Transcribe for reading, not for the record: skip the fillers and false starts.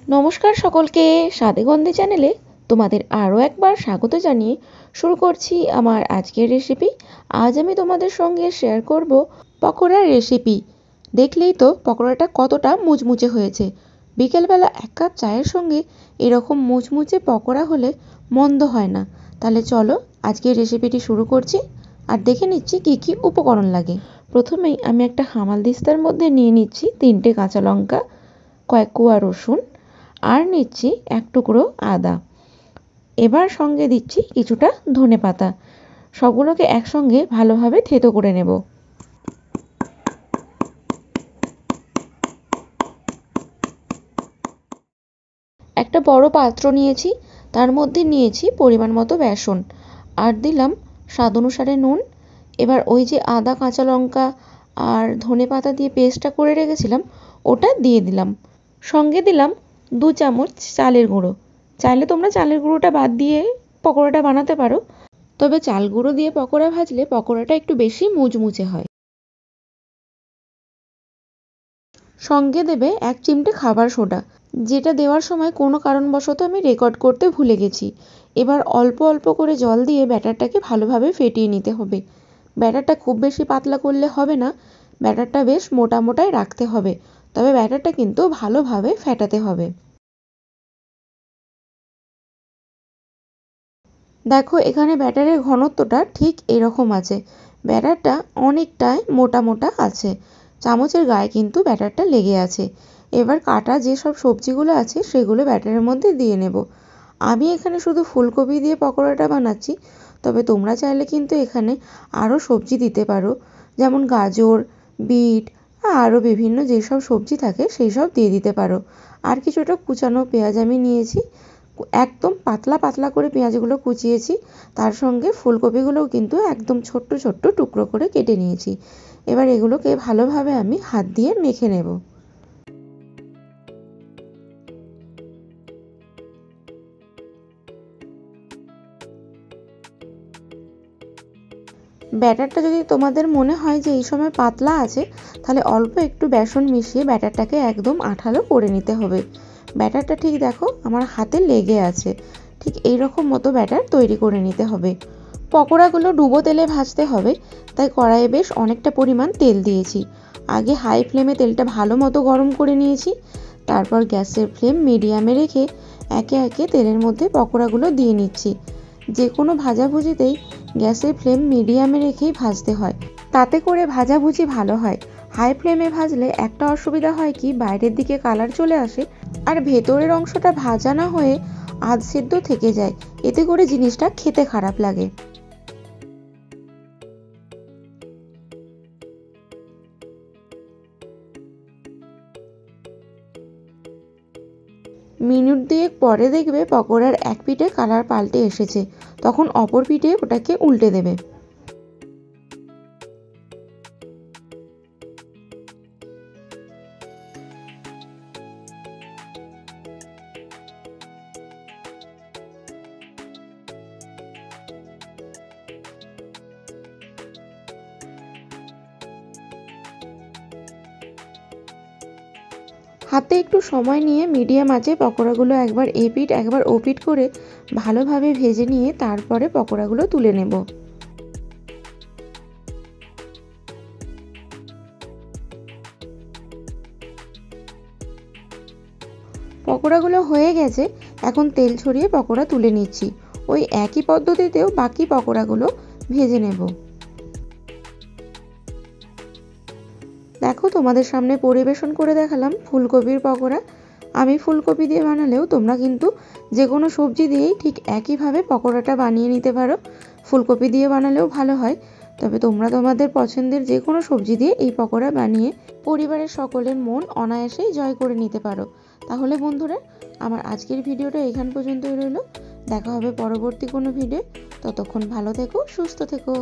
নমস্কার সকলকে, স্বাদে গন্ধে চ্যানেলে তোমাদের আরও একবার স্বাগত জানিয়ে শুরু করছি আমার আজকের রেসিপি। আজ আমি তোমাদের সঙ্গে শেয়ার করব পকোড়ার রেসিপি। দেখলেই তো পকোড়াটা কতটা মুচমুচে হয়েছে। বিকেলবেলা এক কাপ চায়ের সঙ্গে এরকম মুচমুচে পকোড়া হলে মন্দ হয় না। তাহলে চলো আজকের রেসিপিটি শুরু করছি আর দেখে নিচ্ছি কী কী উপকরণ লাগে। প্রথমেই আমি একটা হামালদিস্তার মধ্যে নিয়ে নিচ্ছি 3টে কাঁচা লঙ্কা, কয়েক কোয়া রসুন আর নিচ্ছি এক টুকরো আদা। এবার সঙ্গে দিচ্ছি কিছুটা ধনেপাতা। সবগুলোকে একসঙ্গে ভালোভাবে থেতো করে নেব। একটা বড় পাত্র নিয়েছি, তার মধ্যে নিয়েছি পরিমাণ মতো বেসন আর দিলাম স্বাদ অনুসারে নুন। এবার ওই যে আদা, কাঁচা লঙ্কা আর ধনেপাতা দিয়ে পেস্টটা করে রেখেছিলাম ওটা দিয়ে দিলাম। সঙ্গে দিলাম 2 চামচ চালের গুঁড়ো। চাইলে তোমরা চালের গুঁড়োটা বাদ দিয়ে পকোড়াটা বানাতে পারো, তবে চাল গুঁড়ো দিয়ে পকোড়া ভাজলে পকোড়াটা একটু বেশি মুচমুচে হয়। সঙ্গে দেবে 1 চিমটে খাবার সোডা, যেটা দেওয়ার সময় কোনো কারণবশত আমি রেকর্ড করতে ভুলে গেছি। এবার অল্প অল্প করে জল দিয়ে ব্যাটারটাকে ভালোভাবে ফেটিয়ে নিতে হবে। ব্যাটারটা খুব বেশি পাতলা করলে হবে না, ব্যাটারটা বেশ মোটা মোটাই রাখতে হবে, তবে ব্যাটারটা কিন্তু ভালোভাবে ফেটাতে হবে। দেখো এখানে ব্যাটারের ঘনত্বটা ঠিক এরকম আছে। ব্যাটারটা অনেকটাই মোটা মোটা আছে, চামচের গায়ে কিন্তু ব্যাটারটা লেগে আছে। এবার কাটা যেসব সবজিগুলো আছে সেগুলো ব্যাটারের মধ্যে দিয়ে নেব। আমি এখানে শুধু ফুলকপি দিয়ে পকোড়াটা বানাচ্ছি, তবে তোমরা চাইলে কিন্তু এখানে আরও সবজি দিতে পারো, যেমন গাজর, বিট, আরও বিভিন্ন যেসব সবজি থাকে সেই সব দিয়ে দিতে পারো। আর কিছুটা কুচানো পেঁয়াজ আমি নিয়েছি, একদম পাতলা পাতলা করে পেঁয়াজগুলো কুচিয়েছি। তার সঙ্গে ফুলকপিগুলোও কিন্তু একদম ছোট্ট ছোট্ট টুকরো করে কেটে নিয়েছি। এবার এগুলোকে ভালোভাবে আমি হাত দিয়ে মেখে নেব। ব্যাটারটা যদি তোমাদের মনে হয় যে এই সময় পাতলা আছে, তাহলে অল্প একটু বেসন মিশিয়ে ব্যাটারটাকে একদম আঠালো করে নিতে হবে। ব্যাটারটা ঠিক দেখো আমার হাতে লেগে আছে, ঠিক এই রকম মতো ব্যাটার তৈরি করে নিতে হবে। পকোড়াগুলো ডুবো তেলে ভাজতে হবে, তাই কড়াইয়ে বেশ অনেকটা পরিমাণ তেল দিয়েছি। আগে হাই ফ্লেমে তেলটা ভালো মতো গরম করে নিয়েছি, তারপর গ্যাসের ফ্লেম মিডিয়ামে রেখে একে একে তেলের মধ্যে পকোড়াগুলো দিয়ে নিচ্ছি। যে কোনো ভাজাভুজিতেই গ্যাসের ফ্লেম মিডিয়ামে রেখেই ভাজতে হয়, তাতে করে ভাজাভুজি ভালো হয়। হাই ফ্লেমে ভাজলে একটা অসুবিধা হয় কি, বাইরের দিকে কালার চলে আসে আর ভেতরের অংশটা ভাজা না হয়ে আধ সেদ্ধ থেকে যায়, এতে করে জিনিসটা খেতে খারাপ লাগে। মিনিট দুয়েক পরে দেখবে পকোড়ার এক পিঠে কালার পাল্টে এসেছে, তখন অপর পিঠে ওটাকে উল্টে দেবে। হাতে একটু সময় নিয়ে মিডিয়াম আঁচে পকোড়াগুলো একবার এপিঠ একবার ওপিঠ করে ভালোভাবে ভেজে নিয়ে তারপরে পকোড়াগুলো তুলে নেব। পকোড়াগুলো হয়ে গেছে, এখন তেল ছড়িয়ে পকোড়া তুলে নিচ্ছি। ওই একই পদ্ধতিতেও বাকি পকোড়াগুলো ভেজে নেব। দেখো তোমাদের সামনে পরিবেশন করে দেখালাম ফুলকপির পকোড়া। আমি ফুলকপি দিয়ে বানালেও তোমরা কিন্তু যে কোনো সবজি দিয়েই ঠিক একইভাবে পকোড়াটা বানিয়ে নিতে পারো। ফুলকপি দিয়ে বানালেও ভালো হয়, তবে তোমরা তোমাদের পছন্দের যে কোনো সবজি দিয়ে এই পকোড়া বানিয়ে পরিবারের সকলের মন অনায়াসেই জয় করে নিতে পারো। তাহলে বন্ধুরা, আমার আজকের ভিডিওটা এখান পর্যন্তই রইল। দেখা হবে পরবর্তী কোনো ভিডিও। ততক্ষণ ভালো থেকো, সুস্থ থেকো।